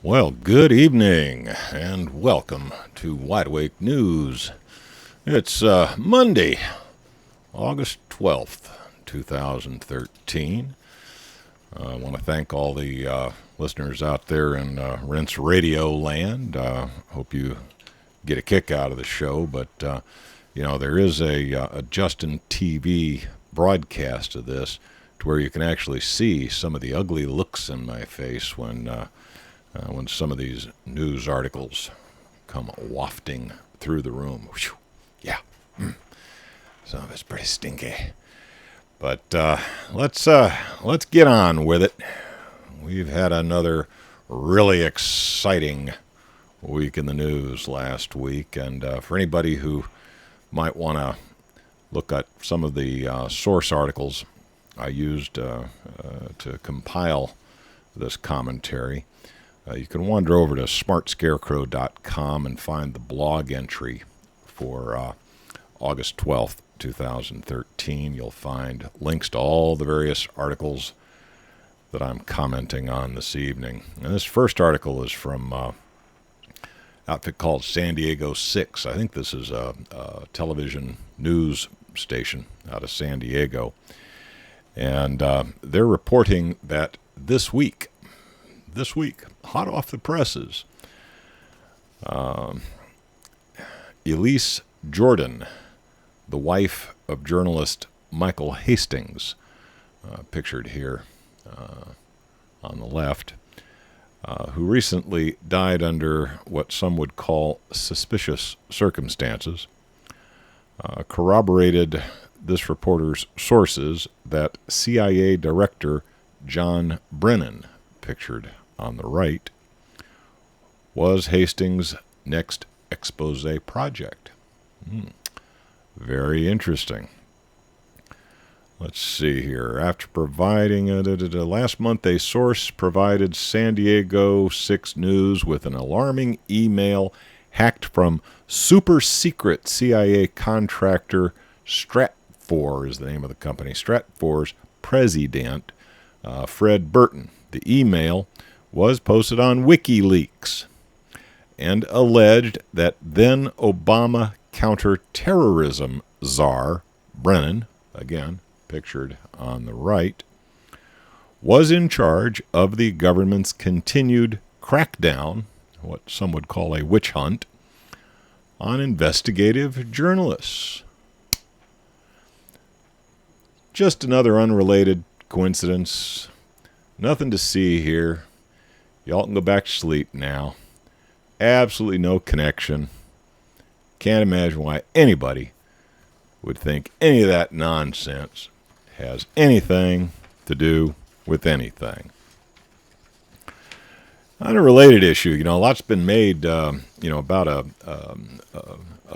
Well, good evening and welcome to Wide Awake News. It's Monday, August 12th, 2013. I want to thank all the listeners out there in Rinse Radio land. Hope you get a kick out of the show, but there is a Justin TV broadcast of this to where you can actually see some of the ugly looks in my face when some of these news articles come wafting through the room. Whew. Yeah, some of it's pretty stinky. But let's get on with it. We've had another really exciting week in the news last week, and for anybody who might want to look at some of the source articles I used to compile this commentary, you can wander over to smartscarecrow.com and find the blog entry for August 12th, 2013. You'll find links to all the various articles that I'm commenting on this evening. And this first article is from an outfit called San Diego 6. I think this is a television news station out of San Diego. And they're reporting that this week, hot off the presses, Elise Jordan, the wife of journalist Michael Hastings, pictured here on the left, who recently died under what some would call suspicious circumstances, corroborated this reporter's sources that CIA Director John Brennan, pictured on the right, was Hastings' next expose project. Very interesting. Let's see here. After providing last month, a source provided San Diego 6 News with an alarming email hacked from super secret CIA contractor Stratfor is the name of the company. Stratfor's president, Fred Burton. The email was posted on WikiLeaks and alleged that then Obama counterterrorism czar Brennan, again pictured on the right, was in charge of the government's continued crackdown, what some would call a witch hunt, on investigative journalists. Just another unrelated coincidence. Nothing to see here. Y'all can go back to sleep now. Absolutely no connection. Can't imagine why anybody would think any of that nonsense has anything to do with anything. On a related issue, a lot's been made, about a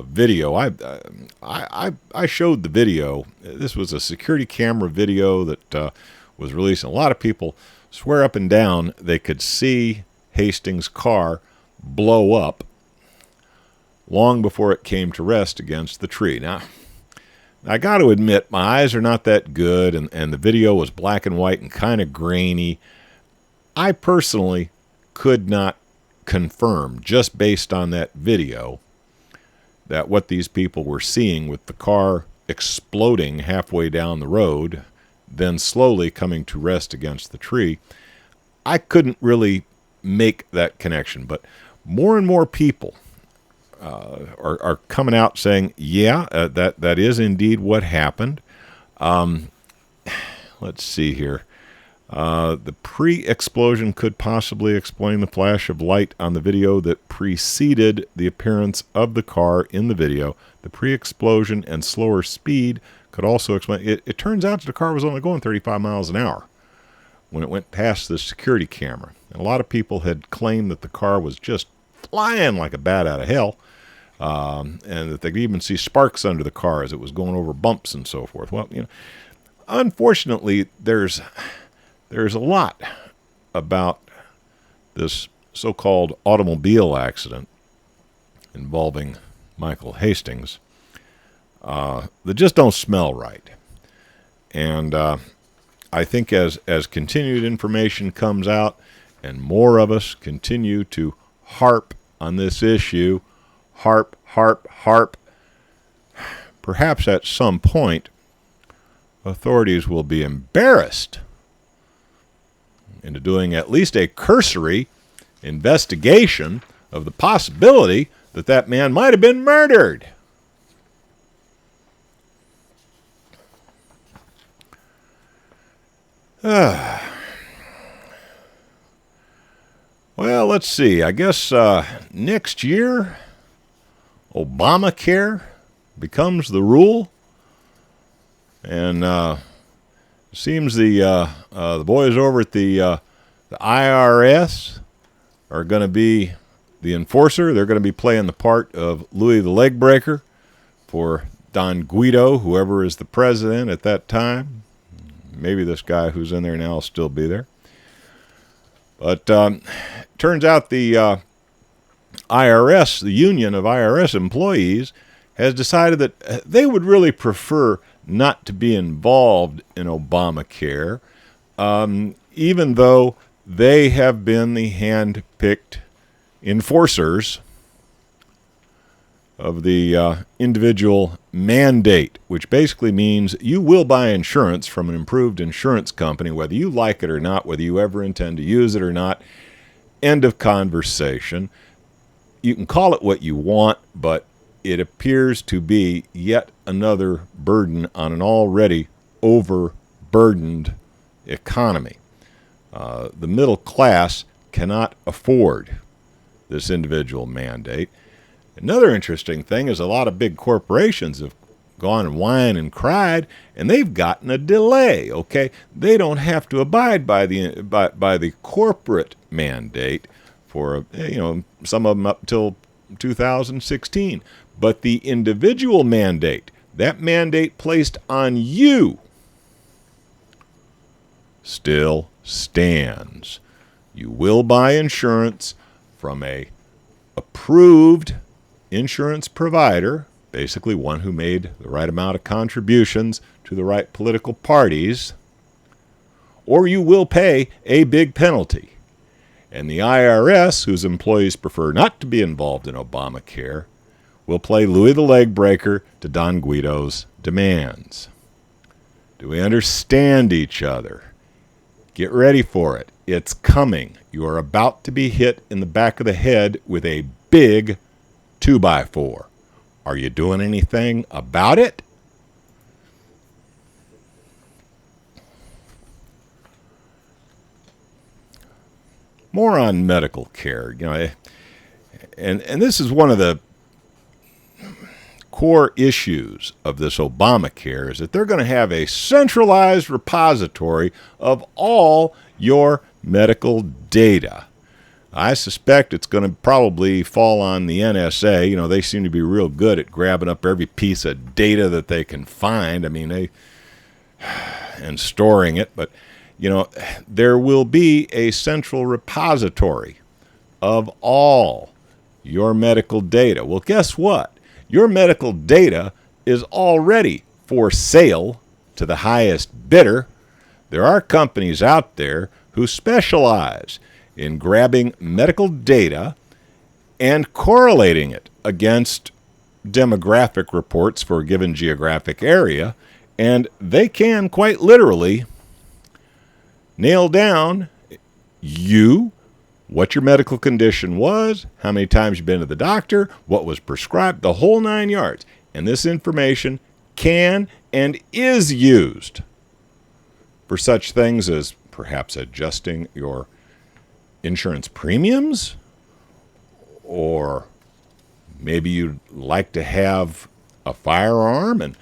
video. I showed the video. This was a security camera video that was released. A lot of people swear up and down they could see Hastings' car blow up long before it came to rest against the tree. Now, I got to admit, my eyes are not that good, and the video was black and white and kind of grainy. I personally could not confirm, just based on that video, that what these people were seeing with the car exploding halfway down the road, then slowly coming to rest against the tree, I couldn't really make that connection. But more and more people are coming out saying, that is indeed what happened. Let's see here. The pre-explosion could possibly explain the flash of light on the video that preceded the appearance of the car in the video. The pre-explosion and slower speed could also explain. It turns out that the car was only going 35 miles an hour when it went past the security camera. And a lot of people had claimed that the car was just flying like a bat out of hell, and that they could even see sparks under the car as it was going over bumps and so forth. Well, unfortunately, there's a lot about this so-called automobile accident involving Michael Hastings that just don't smell right. And I think as continued information comes out and more of us continue to harp on this issue, harp, perhaps at some point authorities will be embarrassed into doing at least a cursory investigation of the possibility that that man might have been murdered. Well, let's see. I guess next year, Obamacare becomes the rule. And it seems the boys over at the IRS are going to be the enforcer. They're going to be playing the part of Louis the Leg Breaker for Don Guido, whoever is the president at that time. Maybe this guy who's in there now will still be there. But turns out the IRS, the Union of IRS Employees, has decided that they would really prefer not to be involved in Obamacare, even though they have been the hand-picked enforcers of the individual mandate, which basically means you will buy insurance from an improved insurance company, whether you like it or not, whether you ever intend to use it or not. End of conversation. You can call it what you want, but it appears to be yet another burden on an already overburdened economy. The middle class cannot afford this individual mandate. Another interesting thing is a lot of big corporations have gone and whined and cried, and they've gotten a delay, okay? They don't have to abide by the corporate mandate for, some of them up until 2016. But the individual mandate, that mandate placed on you, still stands. You will buy insurance from a approved insurance provider, basically one who made the right amount of contributions to the right political parties, or you will pay a big penalty. And the IRS, whose employees prefer not to be involved in Obamacare, will play Louis the Leg Breaker to Don Guido's demands. Do we understand each other? Get ready for it. It's coming. You are about to be hit in the back of the head with a big 2x4. Are you doing anything about it? More on medical care, and this is one of the core issues of this Obamacare, is that they're going to have a centralized repository of all your medical data. I suspect it's going to probably fall on the NSA. They seem to be real good at grabbing up every piece of data that they can find. And storing it. But, there will be a central repository of all your medical data. Well, guess what? Your medical data is already for sale to the highest bidder. There are companies out there who specialize in grabbing medical data and correlating it against demographic reports for a given geographic area, and they can quite literally nail down what your medical condition was, how many times you've been to the doctor, what was prescribed, the whole 9 yards. And this information can and is used for such things as perhaps adjusting your insurance premiums, or maybe you'd like to have a firearm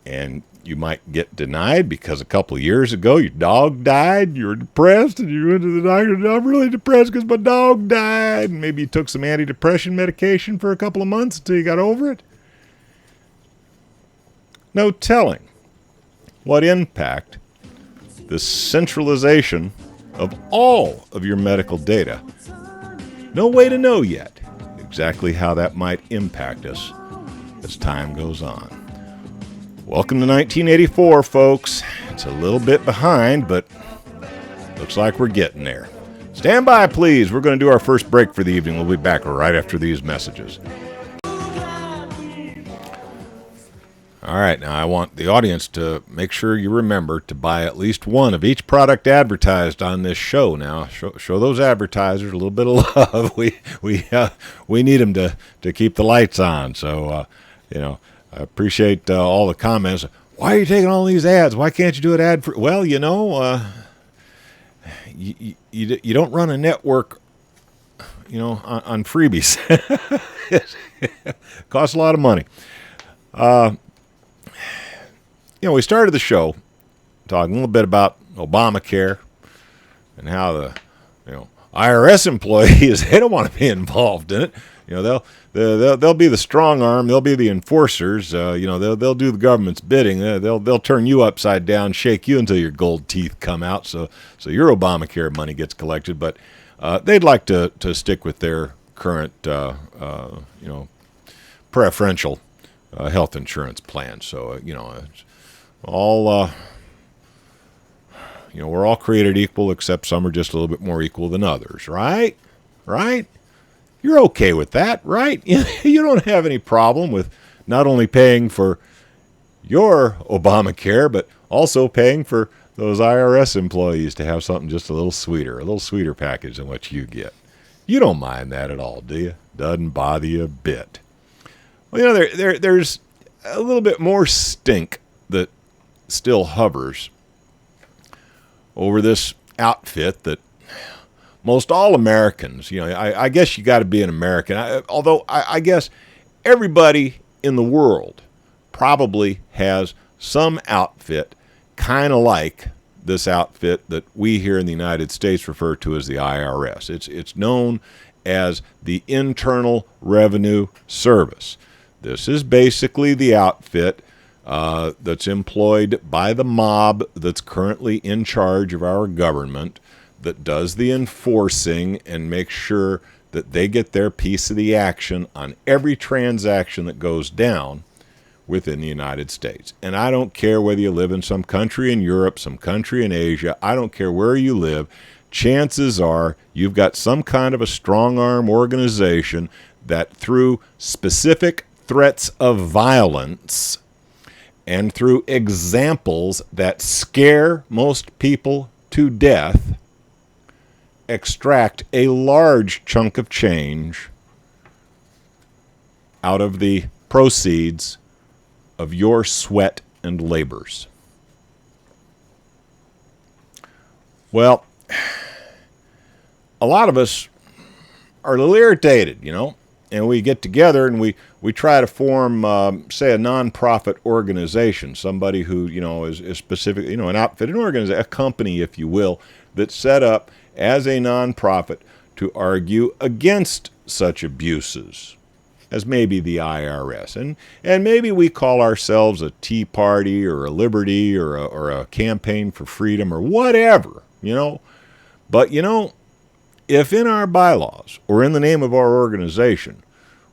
and you might get denied because a couple of years ago your dog died, you were depressed, and you went to the doctor, and I'm really depressed because my dog died, and maybe you took some antidepressant medication for a couple of months until you got over it. No telling what impact the centralization of all of your medical data. No way to know yet exactly how that might impact us as time goes on. Welcome to 1984, folks. It's a little bit behind, but looks like we're getting there. Stand by, please. We're going to do our first break for the evening. We'll be back right after these messages. All right, now I want the audience to make sure you remember to buy at least one of each product advertised on this show. Now, show those advertisers a little bit of love. We need them to keep the lights on. So, I appreciate all the comments. Why are you taking all these ads? Why can't you do it ad free? Well, you don't run a network, on freebies. It costs a lot of money. We started the show talking a little bit about Obamacare and how the IRS employees, they don't want to be involved in it. They'll be the strong arm, they'll be the enforcers. They'll do the government's bidding. They'll turn you upside down, shake you until your gold teeth come out, so your Obamacare money gets collected. But they'd like to stick with their current preferential health insurance plan. So it's all we're all created equal, except some are just a little bit more equal than others, right? You're okay with that, right? You don't have any problem with not only paying for your Obamacare, but also paying for those IRS employees to have something just a little sweeter package than what you get. You don't mind that at all, do you? Doesn't bother you a bit. Well, there's a little bit more stink that still hovers over this outfit that most all Americans, I guess you got to be an American. Although I guess everybody in the world probably has some outfit kind of like this outfit that we here in the United States refer to as the IRS. It's known as the Internal Revenue Service. This is basically the outfit that's employed by the mob that's currently in charge of our government, that does the enforcing and makes sure that they get their piece of the action on every transaction that goes down within the United States. And I don't care whether you live in some country in Europe, some country in Asia, I don't care where you live, chances are you've got some kind of a strong-arm organization that through specific threats of violence and through examples that scare most people to death, extract a large chunk of change out of the proceeds of your sweat and labors. Well, a lot of us are a little irritated, and we get together and we try to form, say, a nonprofit organization, somebody who, is specific, an outfit, an organization, a company, if you will, that's set up as a nonprofit to argue against such abuses as maybe the IRS. And maybe we call ourselves a Tea Party or a Liberty or a Campaign for Freedom or whatever, But, if in our bylaws or in the name of our organization,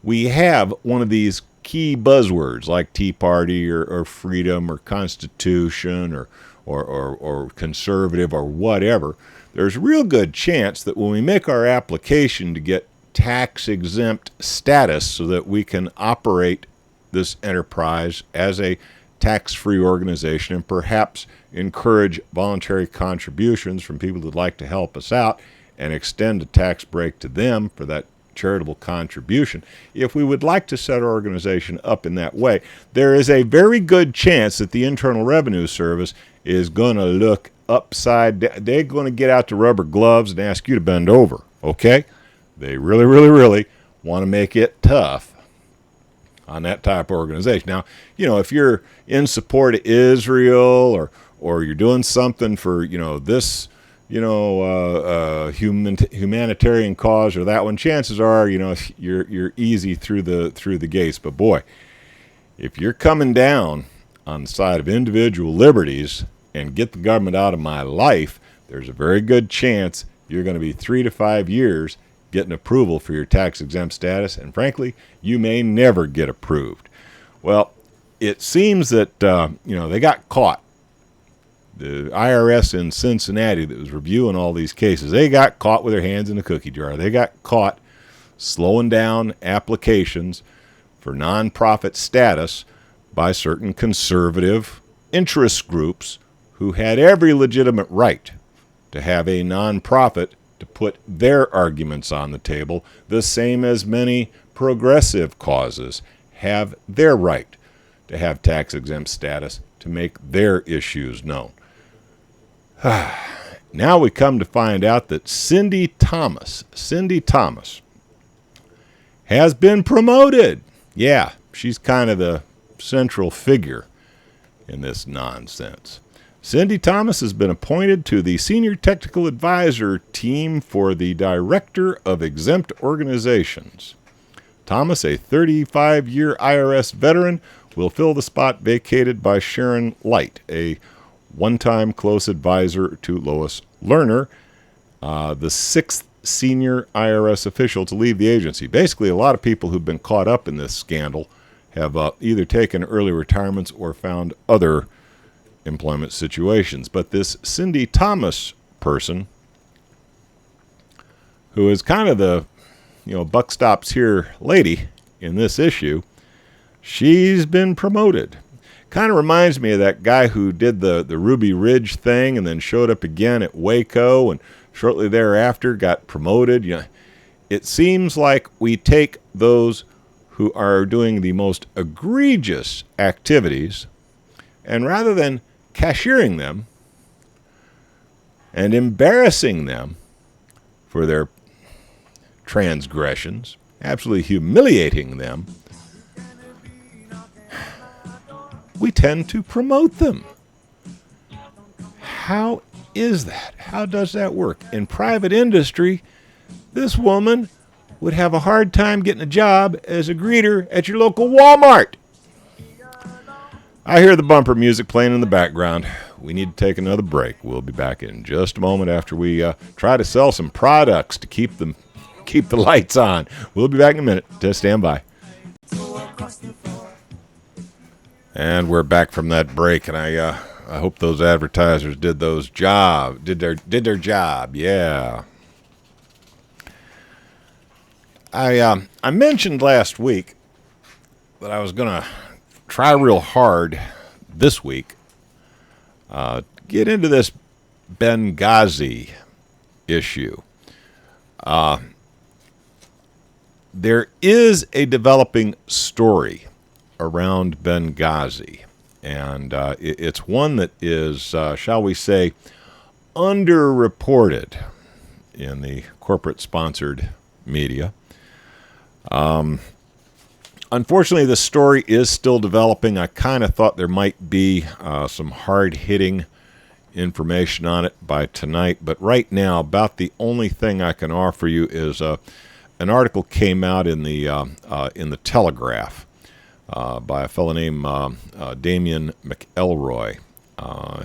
we have one of these key buzzwords like Tea Party or freedom or Constitution or conservative or whatever, there's a real good chance that when we make our application to get tax-exempt status so that we can operate this enterprise as a tax-free organization and perhaps encourage voluntary contributions from people who'd like to help us out and extend a tax break to them for that charitable contribution. If we would like to set our organization up in that way, there is a very good chance that the Internal Revenue Service is going to look upside down. They're going to get out the rubber gloves and ask you to bend over, okay? They really, really, really want to make it tough on that type of organization. Now, if you're in support of Israel or you're doing something for, this, humanitarian cause or that one, chances are, you're easy through the gates. But boy, if you're coming down on the side of individual liberties and get the government out of my life, there's a very good chance you're going to be 3 to 5 years getting approval for your tax-exempt status, and frankly, you may never get approved. Well, it seems that, they got caught the IRS in Cincinnati that was reviewing all these cases, they got caught with their hands in the cookie jar. They got caught slowing down applications for nonprofit status by certain conservative interest groups who had every legitimate right to have a nonprofit to put their arguments on the table, the same as many progressive causes have their right to have tax-exempt status to make their issues known. Now we come to find out that Cindy Thomas has been promoted. Yeah, she's kind of the central figure in this nonsense. Cindy Thomas has been appointed to the Senior Technical Advisor team for the Director of Exempt Organizations. Thomas, a 35-year IRS veteran, will fill the spot vacated by Sharon Light, a one-time close advisor to Lois Lerner, the sixth senior IRS official to leave the agency. Basically, a lot of people who've been caught up in this scandal have either taken early retirements or found other employment situations. But this Cindy Thomas person, who is kind of the, buck stops here lady in this issue, she's been promoted. Kind of reminds me of that guy who did the Ruby Ridge thing and then showed up again at Waco and shortly thereafter got promoted. It seems like we take those who are doing the most egregious activities, and rather than cashiering them and embarrassing them for their transgressions, absolutely humiliating them, we tend to promote them. How is that? How does that work? In private industry, this woman would have a hard time getting a job as a greeter at your local Walmart. I hear the bumper music playing in the background. We need to take another break. We'll be back in just a moment after we try to sell some products to keep the lights on. We'll be back in a minute. Just stand by. And we're back from that break, and I hope those advertisers did their job. Yeah. I mentioned last week that I was going to try real hard this week get into this Benghazi issue. There is a developing story around Benghazi, and it's one that is, shall we say, underreported in the corporate-sponsored media. Unfortunately, the story is still developing. I kind of thought there might be some hard-hitting information on it by tonight, but right now, about the only thing I can offer you is an article came out in the Telegraph by a fellow named Damien McElroy.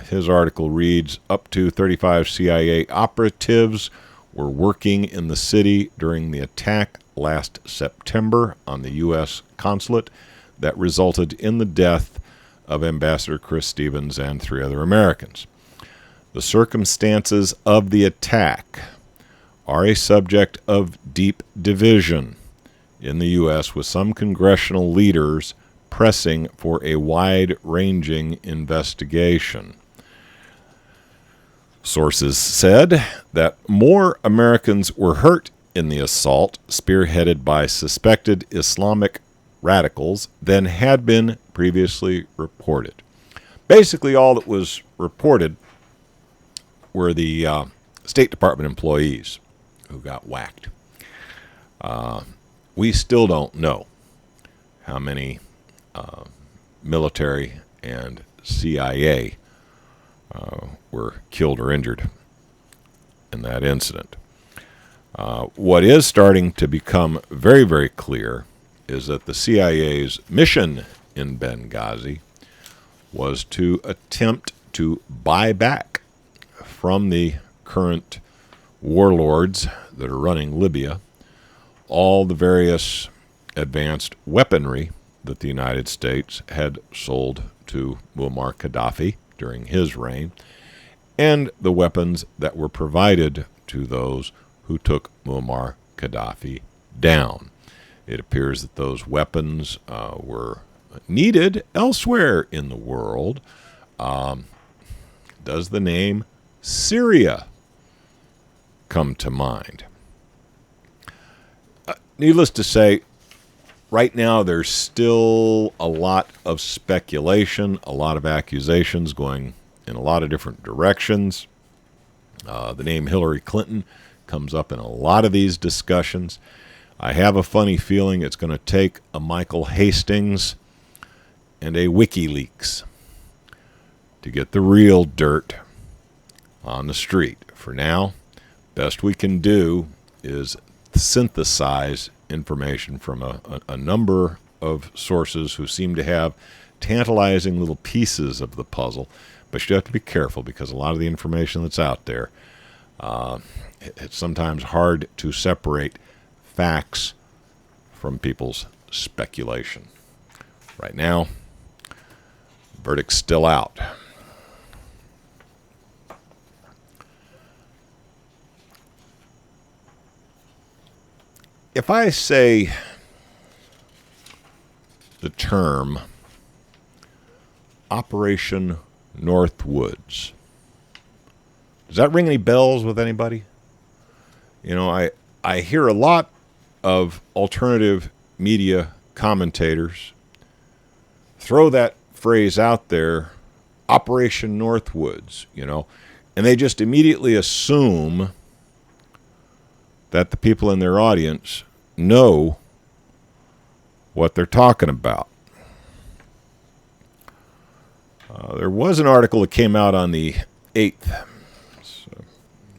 His article reads, up to 35 CIA operatives were working in the city during the attack last September on the U.S. consulate that resulted in the death of Ambassador Chris Stevens and 3 other Americans. The circumstances of the attack are a subject of deep division in the U.S., with some congressional leaders pressing for a wide-ranging investigation. Sources said that more Americans were hurt in the assault, spearheaded by suspected Islamic radicals, than had been previously reported. Basically, all that was reported were the State Department employees who got whacked. We still don't know how many military and CIA were killed or injured in that incident. What is starting to become very, very clear is that the CIA's mission in Benghazi was to attempt to buy back from the current warlords that are running Libya all the various advanced weaponry that the United States had sold to Muammar Gaddafi during his reign, and the weapons that were provided to those who took Muammar Gaddafi down. It appears that those weapons were needed elsewhere in the world. Does the name Syria come to mind? Needless to say, right now there's still a lot of speculation, a lot of accusations going in a lot of different directions. The name Hillary Clinton comes up in a lot of these discussions. I have a funny feeling it's going to take a Michael Hastings and a WikiLeaks to get the real dirt on the street. For now, best we can do is synthesize information from a number of sources who seem to have tantalizing little pieces of the puzzle. But you have to be careful because a lot of the information that's out there, it's sometimes hard to separate facts from people's speculation. Right now, verdict's still out. If I say the term Operation Northwoods, does that ring any bells with anybody? You know, I hear a lot of alternative media commentators throw that phrase out there, Operation Northwoods, you know, and they just immediately assume that the people in their audience know what they're talking about. There was an article that came out on the 8th, a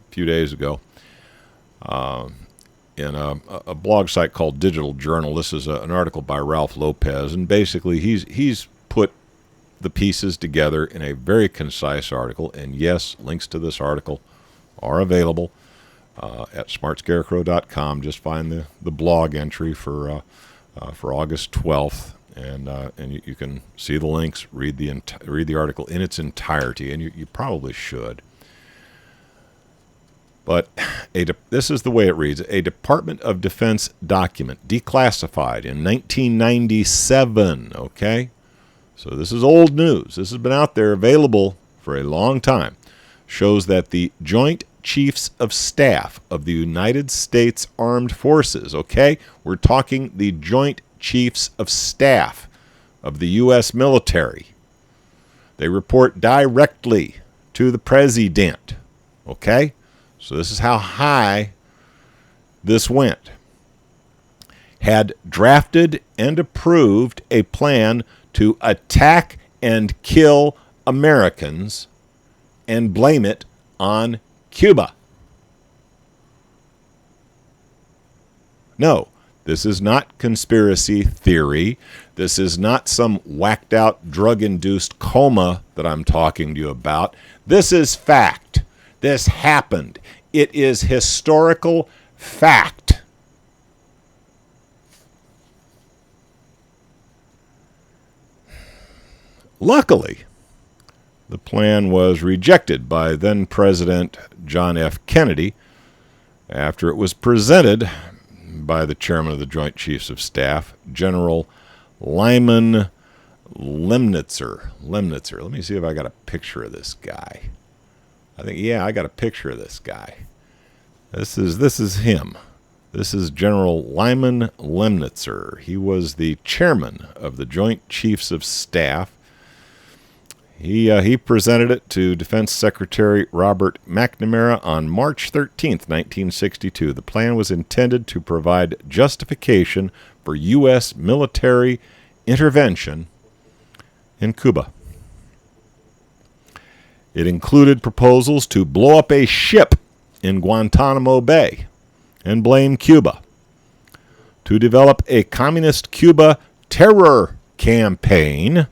few days ago, in a blog site called Digital Journal. This is an article by Ralph Lopez, and basically he's put the pieces together in a very concise article. And yes, links to this article are available at smartscarecrow.com. Just find the blog entry for August 12th, and you can see the links, read the article in its entirety, and you probably should. But this is the way it reads: a Department of Defense document, declassified in 1997, okay? So this is old news. This has been out there, available for a long time. Shows that the Joint Chiefs of Staff of the United States Armed Forces, okay? We're talking the Joint Chiefs of Staff of the U.S. military. They report directly to the President, okay? So this is how high this went. Had drafted and approved a plan to attack and kill Americans and blame it on Cuba. No, this is not conspiracy theory. This is not some whacked out drug-induced coma that I'm talking to you about. This is fact. This happened. It is historical fact. Luckily, the plan was rejected by then-President John F. Kennedy after it was presented by the chairman of the Joint Chiefs of Staff, General Lyman Lemnitzer. Let me see if I got a picture of this guy. I got a picture of this guy. This is him. This is General Lyman Lemnitzer. He was the chairman of the Joint Chiefs of Staff. He presented it to Defense Secretary Robert McNamara on March 13th, 1962. The plan was intended to provide justification for U.S. military intervention in Cuba. It included proposals to blow up a ship in Guantanamo Bay and blame Cuba, to develop a communist Cuba terror campaign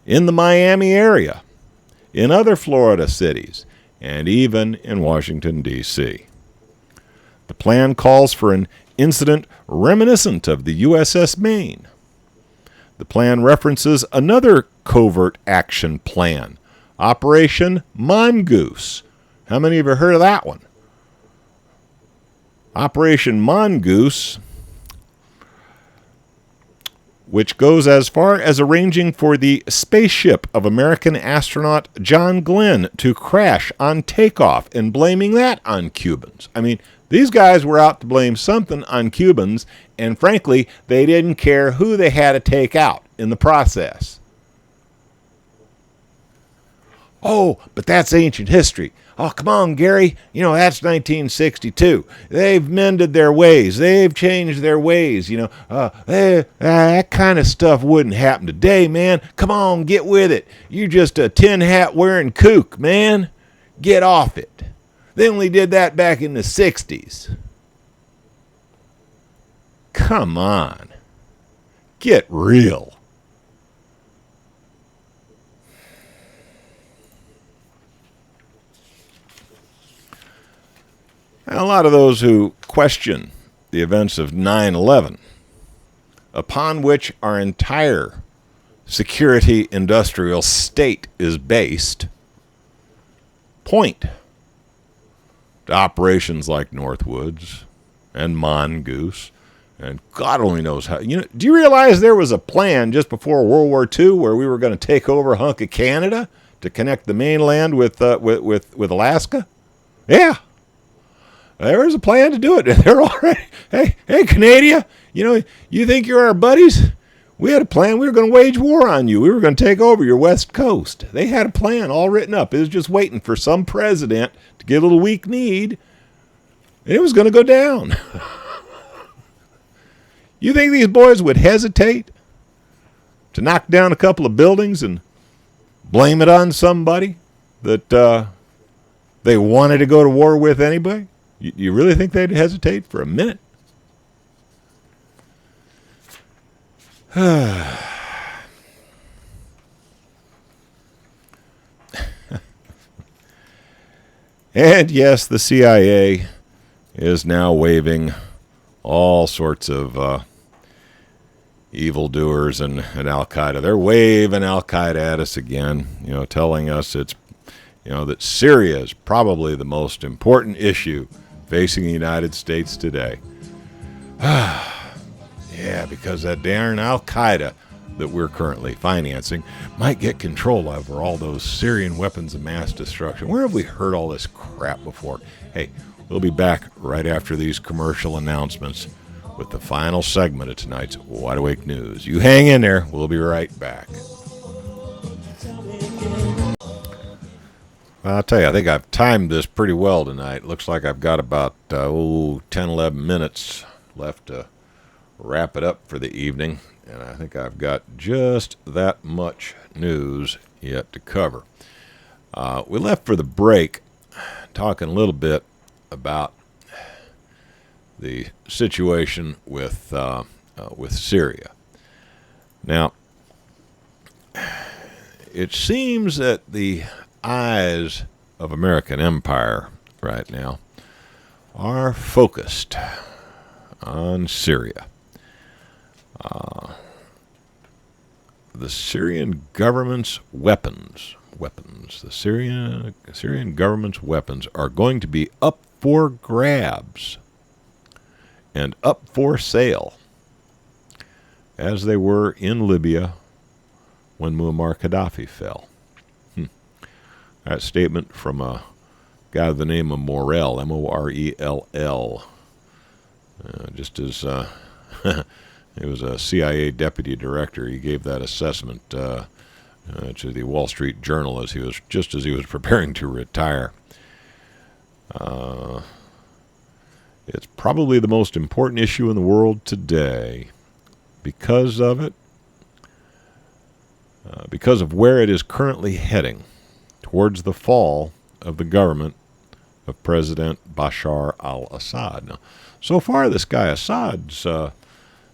in the Miami area, in other Florida cities, and even in Washington, D.C. The plan calls for an incident reminiscent of the USS Maine. The plan references another covert action plan Operation Mongoose. How many of you heard of that one? Operation Mongoose, which goes as far as arranging for the spaceship of American astronaut John Glenn to crash on takeoff and blaming that on Cubans. I mean, these guys were out to blame something on Cubans, and frankly, they didn't care who they had to take out in the process. Oh, but that's ancient history. Oh, come on, Gary. You know, that's 1962. They've mended their ways. They've changed their ways. You know, that kind of stuff wouldn't happen today, man. Come on, get with it. You're just a tin hat wearing kook, man. Get off it. They only did that back in the 60s. Come on. Get real. A lot of those who question the events of 9/11, upon which our entire security industrial state is based, point to operations like Northwoods and Mongoose, and God only knows how. You know, do you realize there was a plan just before World War II where we were going to take over a hunk of Canada to connect the mainland with Alaska? Yeah. There was a plan to do it. They're already, hey, Canada, you know, you think you're our buddies? We had a plan. We were going to wage war on you. We were going to take over your west coast. They had a plan all written up. It was just waiting for some president to get a little weak-kneed, and it was going to go down. You think these boys would hesitate to knock down a couple of buildings and blame it on somebody that they wanted to go to war with anyway? You really think they'd hesitate for a minute? And yes, the CIA is now waving all sorts of evildoers and al-Qaeda. They're waving al-Qaeda at us again, you know, telling us it's, you know, that Syria is probably the most important issue facing the United States today. Yeah, because that darn al-Qaeda that we're currently financing might get control over all those Syrian weapons of mass destruction. Where have we heard all this crap before? Hey, we'll be back right after these commercial announcements with the final segment of tonight's Wide Awake News. You hang in there. We'll be right back. I'll tell you, I think I've timed this pretty well tonight. Looks like I've got about 10, 11 minutes left to wrap it up for the evening. And I think I've got just that much news yet to cover. We left for the break talking a little bit about the situation with Syria. Now, it seems that the eyes of American empire right now are focused on Syria. The Syrian government's weapons, the Syrian government's weapons are going to be up for grabs and up for sale, as they were in Libya when Muammar Gaddafi fell. That statement from a guy by the name of Morell, Morell, just as he was a CIA deputy director. He gave that assessment to the Wall Street Journal as he was preparing to retire. It's probably the most important issue in the world today because of it, because of where it is currently heading towards the fall of the government of President Bashar al-Assad. Now, so far, this guy Assad's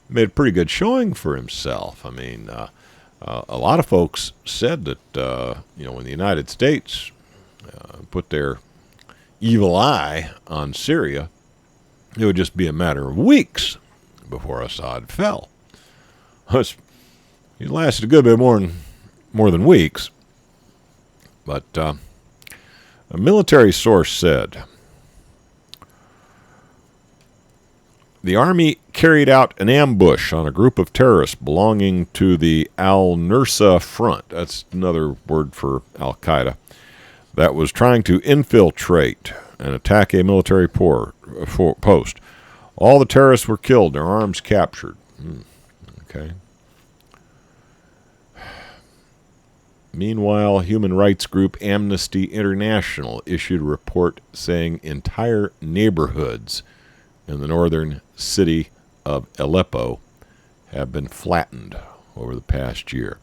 made a pretty good showing for himself. I mean, a lot of folks said that, when the United States put their evil eye on Syria, it would just be a matter of weeks before Assad fell. It lasted a good bit more than weeks. But a military source said the Army carried out an ambush on a group of terrorists belonging to the al-Nusra Front. That's another word for al-Qaeda. That was trying to infiltrate and attack a military post. All the terrorists were killed, their arms captured. Okay. Meanwhile, human rights group Amnesty International issued a report saying entire neighborhoods in the northern city of Aleppo have been flattened over the past year.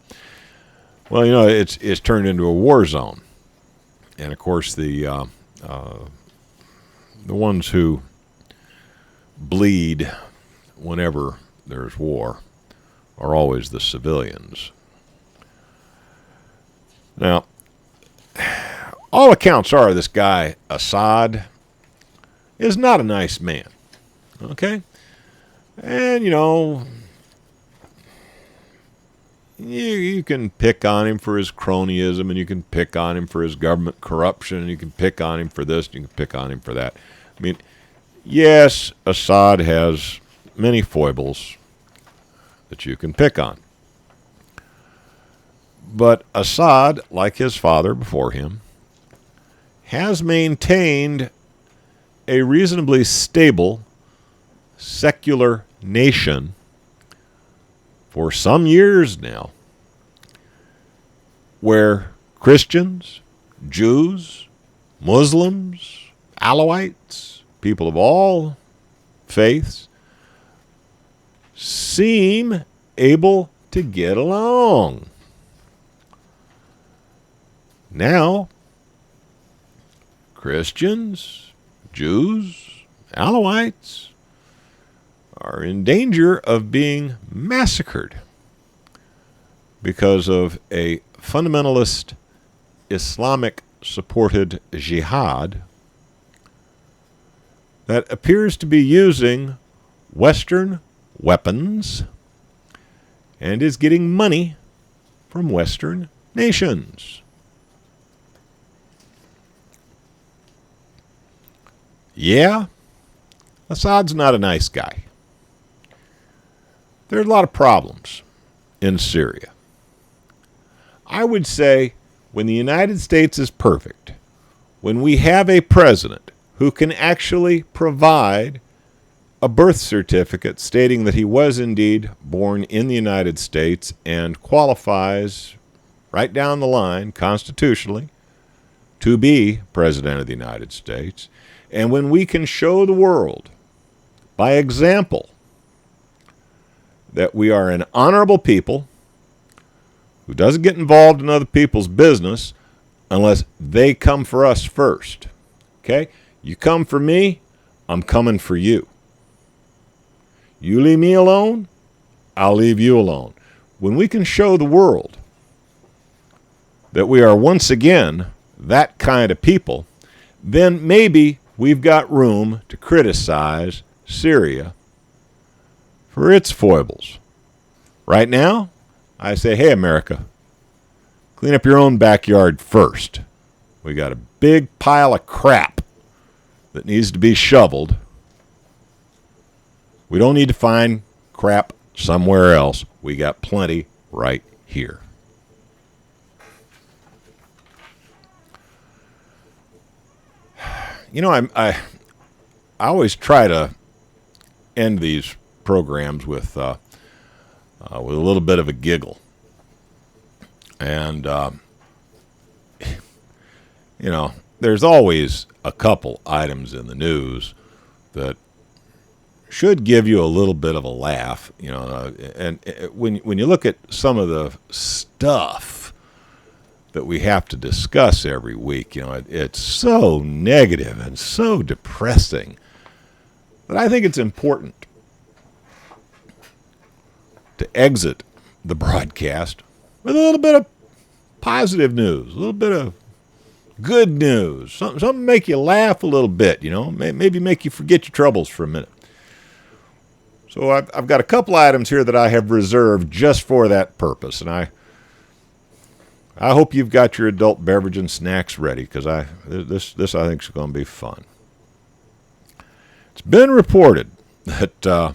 Well, you know, it's turned into a war zone. And, of course, the ones who bleed whenever there's war are always the civilians. Now, all accounts are this guy, Assad, is not a nice man. Okay? And, you know, you can pick on him for his cronyism, and you can pick on him for his government corruption, and you can pick on him for this, and you can pick on him for that. I mean, yes, Assad has many foibles that you can pick on. But Assad, like his father before him, has maintained a reasonably stable, secular nation for some years now, where Christians, Jews, Muslims, Alawites, people of all faiths, seem able to get along. Now, Christians, Jews, Alawites are in danger of being massacred because of a fundamentalist Islamic-supported jihad that appears to be using Western weapons and is getting money from Western nations. Yeah, Assad's not a nice guy. There are a lot of problems in Syria. I would say when the United States is perfect, when we have a president who can actually provide a birth certificate stating that he was indeed born in the United States and qualifies right down the line constitutionally to be president of the United States, and when we can show the world by example that we are an honorable people who doesn't get involved in other people's business unless they come for us first. Okay? You come for me, I'm coming for you. You leave me alone, I'll leave you alone. When we can show the world that we are once again that kind of people, then maybe we've got room to criticize Syria for its foibles. Right now, I say, hey, America, clean up your own backyard first. We got a big pile of crap that needs to be shoveled. We don't need to find crap somewhere else. We got plenty right here. You know, I always try to end these programs with a little bit of a giggle, and you know, there's always a couple items in the news that should give you a little bit of a laugh. You know, and when you look at some of the stuff that we have to discuss every week, you know, it's so negative and so depressing that I think it's important to exit the broadcast with a little bit of positive news, a little bit of good news, something to make you laugh a little bit, you know, maybe make you forget your troubles for a minute. So I've got a couple items here that I have reserved just for that purpose, and I I hope you've got your adult beverage and snacks ready, because this I think is going to be fun. It's been reported that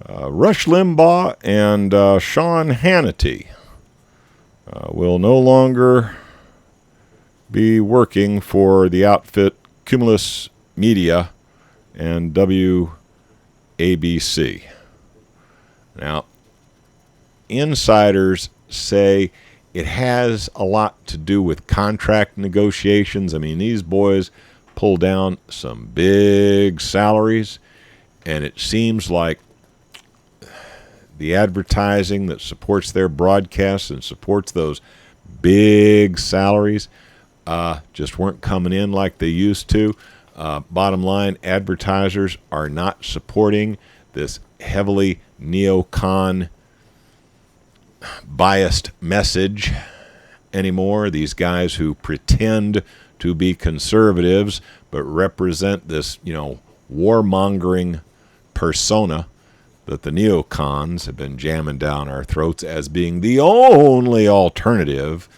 Rush Limbaugh and Sean Hannity will no longer be working for the outfit Cumulus Media and WABC. Now, insiders say it has a lot to do with contract negotiations. I mean, these boys pull down some big salaries, and it seems like the advertising that supports their broadcasts and supports those big salaries just weren't coming in like they used to. Bottom line, advertisers are not supporting this heavily neocon biased message anymore. These guys who pretend to be conservatives but represent this, warmongering persona that the neocons have been jamming down our throats as being the only alternative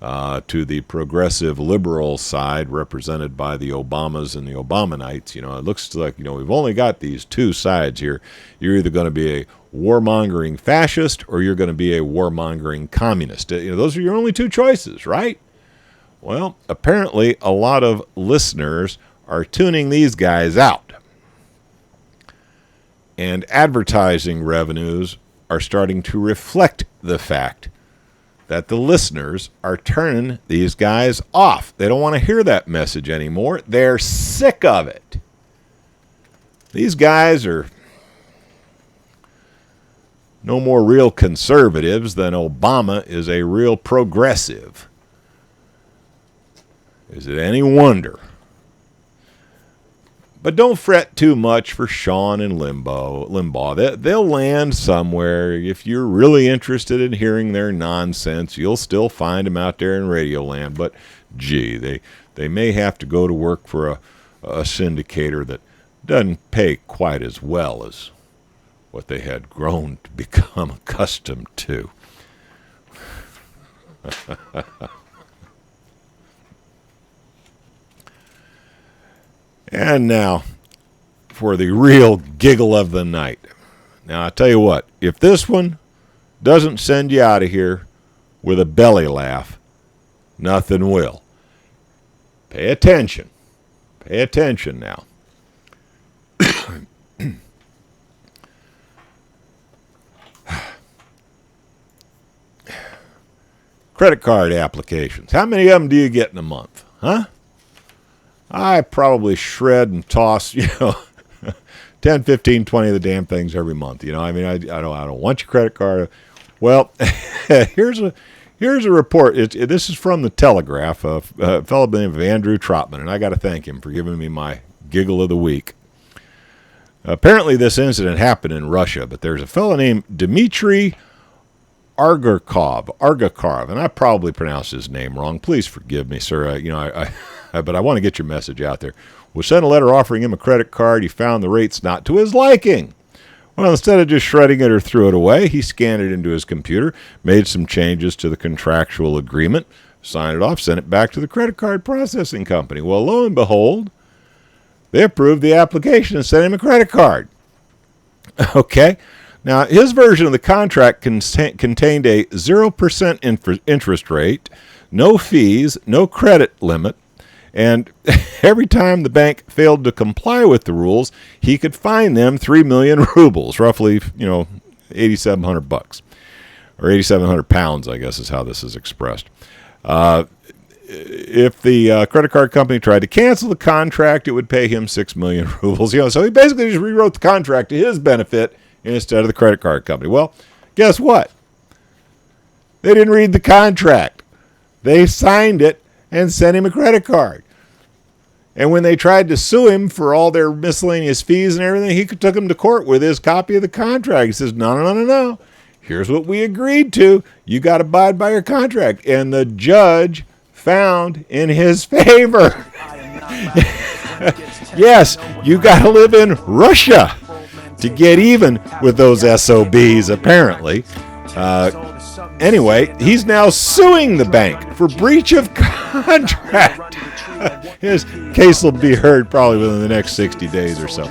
to the progressive liberal side represented by the Obamas and the Obamanites. It looks like, we've only got these two sides here. You're either going to be a warmongering fascist or you're going to be a warmongering communist. Those are your only two choices, right? Well, apparently a lot of listeners are tuning these guys out. And advertising revenues are starting to reflect the fact that the listeners are turning these guys off. They don't want to hear that message anymore. They're sick of it. These guys are no more real conservatives than Obama is a real progressive. Is it any wonder? But don't fret too much for Sean and Limbaugh. They'll land somewhere. If you're really interested in hearing their nonsense, you'll still find them out there in Radio Land. But, gee, they may have to go to work for a syndicator that doesn't pay quite as well as what they had grown to become accustomed to. And now, for the real giggle of the night. Now, I tell you what, if this one doesn't send you out of here with a belly laugh, nothing will. Pay attention. Pay attention now. Credit card applications. How many of them do you get in a month? Huh? I probably shred and toss, 10, 15, 20 of the damn things every month. I don't want your credit card. Well, here's a report. This is from the Telegraph, a fellow by the name of Andrew Trotman, and I got to thank him for giving me my giggle of the week. Apparently, this incident happened in Russia, but there's a fellow named Dmitry Argakov, and I probably pronounced his name wrong. Please forgive me, sir. But I want to get your message out there. Was sent a letter offering him a credit card. He found the rates not to his liking. Well, instead of just shredding it or threw it away, he scanned it into his computer, made some changes to the contractual agreement, signed it off, sent it back to the credit card processing company. Well, lo and behold, they approved the application and sent him a credit card. Okay. Now, his version of the contract contained a 0% interest rate, no fees, no credit limit, and every time the bank failed to comply with the rules, he could fine them 3 million rubles, roughly, $8,700, or 8,700 pounds, I guess is how this is expressed. If the credit card company tried to cancel the contract, it would pay him 6 million rubles. So he basically just rewrote the contract to his benefit instead of the credit card company. Well, guess what? They didn't read the contract. They signed it and sent him a credit card. And when they tried to sue him for all their miscellaneous fees and everything, he took them to court with his copy of the contract. He says, no. Here's what we agreed to. You got to abide by your contract. And the judge found in his favor. Yes, you got to live in Russia to get even with those SOBs, apparently. Anyway, he's now suing the bank for breach of contract. His case will be heard probably within the next 60 days or so.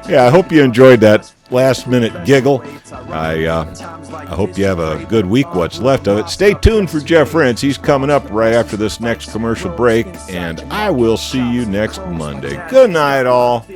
Yeah, I hope you enjoyed that last-minute giggle. I hope you have a good week, what's left of it. Stay tuned for Jeff Rentz. He's coming up right after this next commercial break, and I will see you next Monday. Good night, all.